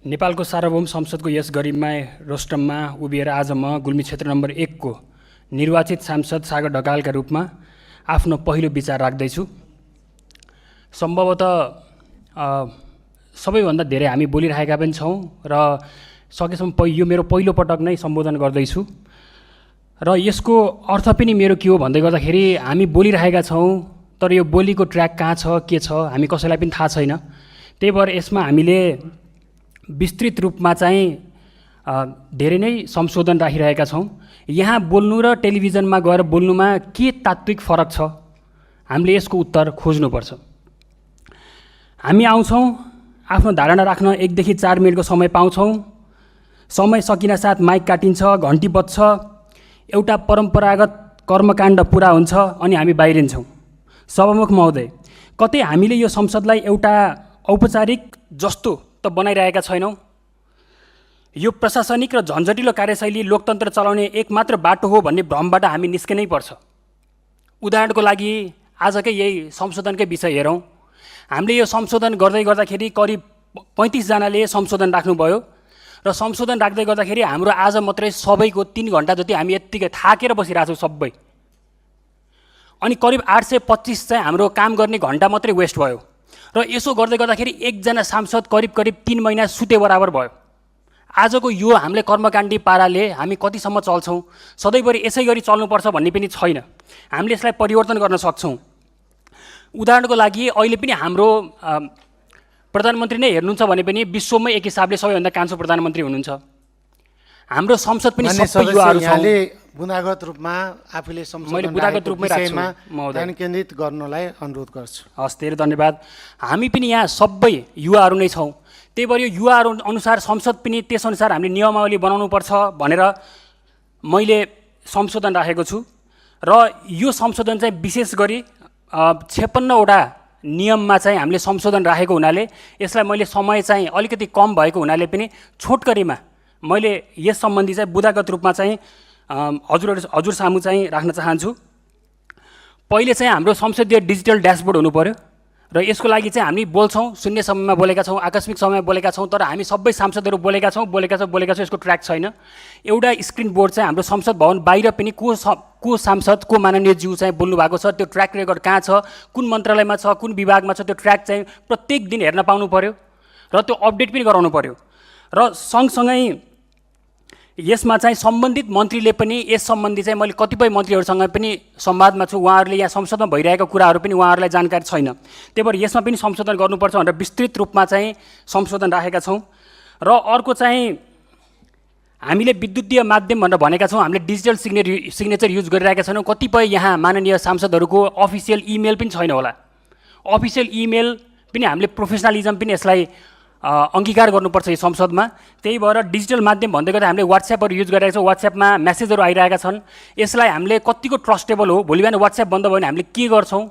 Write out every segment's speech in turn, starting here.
नेपालको सार्वभौम संसदको यस गरिबमय रोस्टममा उभिएर आज म गुल्मी क्षेत्र नम्बर 1 को निर्वाचित सांसद सागर ढकालका रूपमा आफ्नो पहिलो विचार राख्दैछु। सम्भवतः सबैभन्दा धेरै हामी बोलिरहेका पनि छौँ र सकेसम्म यो मेरो पहिलो पटक नै सम्बोधन गर्दैछु र यसको अर्थ पनि मेरो के हो भन्दै गर्दाखेरि हामी बोलिरहेका छौँ तर यो बोलीको ट्र्याक कहाँ छ के छ हामी कसैलाई पनि थाहा छैन। त्यही भएर यसमा हामीले विस्तृत रूपमा चाहिँ धेरै नै संशोधन राखिरहेका छौँ। यहाँ बोल्नु र टेलिभिजनमा गएर बोल्नुमा के तात्विक फरक छ हामीले यसको उत्तर खोज्नुपर्छ। हामी आउँछौँ आफ्नो धारणा राख्न 1 देखि 4 मिनटको समय पाउँछौँ। समय सकिन साथ माइक काटिन्छ, घन्टी बज्छ, एउटा परम्परागत कर्मकाण्ड पुरा हुन्छ अनि हामी बाहिरिन्छौँ। सभामुख महोदय, कतै हामीले यो संसदलाई एउटा औपचारिक जस्तो त बनाइरहेका छैनौँ। यो प्रशासनिक र झन्झटिलो कार्यशैली लोकतन्त्र चलाउने एकमात्र बाटो हो भन्ने भ्रमबाट हामी निस्किनै पर्छ। उदाहरणको लागि आजकै यही संशोधनकै विषय हेरौँ। हामीले यो संशोधन गर्दाखेरि करिब 35 जनाले संशोधन राख्नुभयो र संशोधन राख्दै गर्दाखेरि हाम्रो आज मात्रै सबैको 3 घण्टा जति हामी यत्तिकै थाकेर बसिरहेछौँ सबै। अनि करिब 825 चाहिँ हाम्रो काम गर्ने घण्टा मात्रै वेस्ट भयो र यसो गर्दै गर्दाखेरि एकजना सांसद करिब 3 महिना सुते बराबर भयो। आजको यो हामीले कर्मकाण्डी पाराले हामी कतिसम्म चल्छौँ, सधैँभरि यसै गरी चल्नुपर्छ भन्ने पनि छैन। हामीले यसलाई परिवर्तन गर्न सक्छौँ। उदाहरणको लागि अहिले पनि हाम्रो प्रधानमन्त्री नै हेर्नुहुन्छ भने पनि विश्वमै एक हिसाबले सबैभन्दा कान्छो प्रधानमन्त्री हुनुहुन्छ। हाम्रो संसद पनि सबै युवाहरू छौँ। बुदागत रूपमा आफूले मैले बुदागत रूपमै राख्छु ध्यान केन्द्रित गर्नलाई अनुरोध गर्छु। हस्, धेरै धन्यवाद। हामी पनि यहाँ सबै युवाहरू नै छौँ। त्यही भएर यो युवाहरू अनुसार संसद पनि त्यसअनुसार हामीले नियमावली बनाउनुपर्छ भनेर मैले संशोधन राखेको छु र यो संशोधन चाहिँ विशेष गरी 56वटा नियममा चाहिँ हामीले संशोधन राखेको हुनाले यसलाई मैले समय चाहिँ अलिकति कम भएको हुनाले पनि छोटकरीमा मैले यस सम्बन्धी चाहिँ बुदागत रूपमा चाहिँ हजुर सामु चाहिँ राख्न चाहन्छु। पहिले चाहिँ हाम्रो संसदीय डिजिटल ड्यासबोर्ड हुनु पर्यो र यसको लागि चाहिँ हामी बोल्छौँ, शून्य समयमा बोलेका छौँ, आकस्मिक समयमा बोलेका छौँ, तर हामी सबै सांसदहरू बोलेका छौँ यसको ट्र्याक छैन। एउटा स्क्रिन बोर्ड चाहिँ हाम्रो संसद भवन बाहिर पनि को सांसद को माननीय ज्यू चाहिँ बोल्नु भएको छ, त्यो ट्र्याक रेकर्ड कहाँ छ, कुन मन्त्रालयमा छ, कुन विभागमा छ, त्यो ट्र्याक चाहिँ प्रत्येक दिन हेर्न पाउनु पर्यो र त्यो अपडेट पनि गराउनु पर्यो। र सँगसँगै यसमा चाहिँ सम्बन्धित मन्त्रीले पनि यस सम्बन्धी चाहिँ मैले कतिपय मन्त्रीहरूसँग पनि संवादमा छु, उहाँहरूले यहाँ संसदमा भइरहेका कुराहरू पनि उहाँहरूलाई जानकारी छैन। त्यही भएर यसमा पनि संशोधन गर्नुपर्छ भनेर विस्तृत रूपमा चाहिँ संशोधन राखेका छौँ। र अर्को चाहिँ हामीले विद्युतीय माध्यम भनेर भनेका छौँ, हामीले डिजिटल सिग्नेचर युज गरिरहेका छैनौँ। कतिपय यहाँ माननीय सांसदहरूको अफिसियल इमेल पनि छैन होला। अफिसियल इमेल पनि हामीले प्रोफेसनलिजम पनि यसलाई अङ्गीकार गर्नुपर्छ यो संसदमा। त्यही भएर डिजिटल माध्यम भन्दै गर्दा हामीले व्हाट्सएपहरू युज गरिरहेका छौँ, व्हाट्सएपमा मेसेजहरू आइरहेका छन्। यसलाई हामीले कतिको ट्रस्टेबल हो, भोलि बिहान व्हाट्सएप बन्द भयो भने हामीले के गर्छौँ,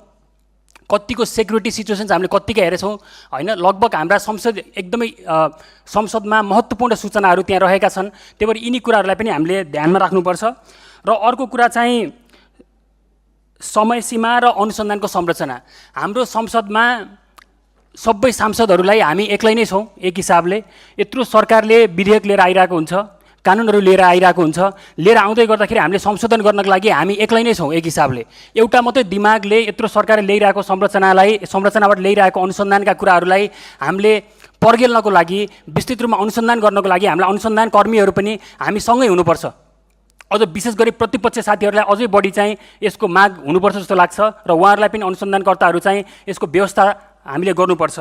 कतिको सेक्युरिटी सिचुएसन हामीले कतिको हेरेछौँ होइन। लगभग हाम्रा एकदमै संसदमा महत्त्वपूर्ण सूचनाहरू त्यहाँ रहेका छन्। त्यही भएर यिनी कुराहरूलाई पनि हामीले ध्यानमा राख्नुपर्छ। र अर्को कुरा चाहिँ समय सीमा र अनुसन्धानको संरचना। हाम्रो संसदमा सबै सांसदहरूलाई हामी एक्लै नै छौँ। एक हिसाबले यत्रो सरकारले विधेयक लिएर आइरहेको हुन्छ, कानुनहरू लिएर आइरहेको हुन्छ, लिएर आउँदै गर्दाखेरि हामीले संशोधन गर्नको लागि हामी एक्लै नै छौँ। एक हिसाबले एउटा मात्रै दिमागले यत्रो सरकारले ल्याइरहेको संरचनाबाट ल्याइरहेको अनुसन्धानका कुराहरूलाई हामीले पर्गेल्नको लागि, विस्तृत रूपमा अनुसन्धान गर्नको लागि हामीलाई अनुसन्धान कर्मीहरू पनि हामीसँगै हुनुपर्छ। अझ विशेष गरी प्रतिपक्ष साथीहरूलाई अझै बढी चाहिँ यसको माग हुनुपर्छ जस्तो लाग्छ र उहाँहरूलाई पनि अनुसन्धानकर्ताहरू चाहिँ यसको व्यवस्था हामीले गर्नुपर्छ।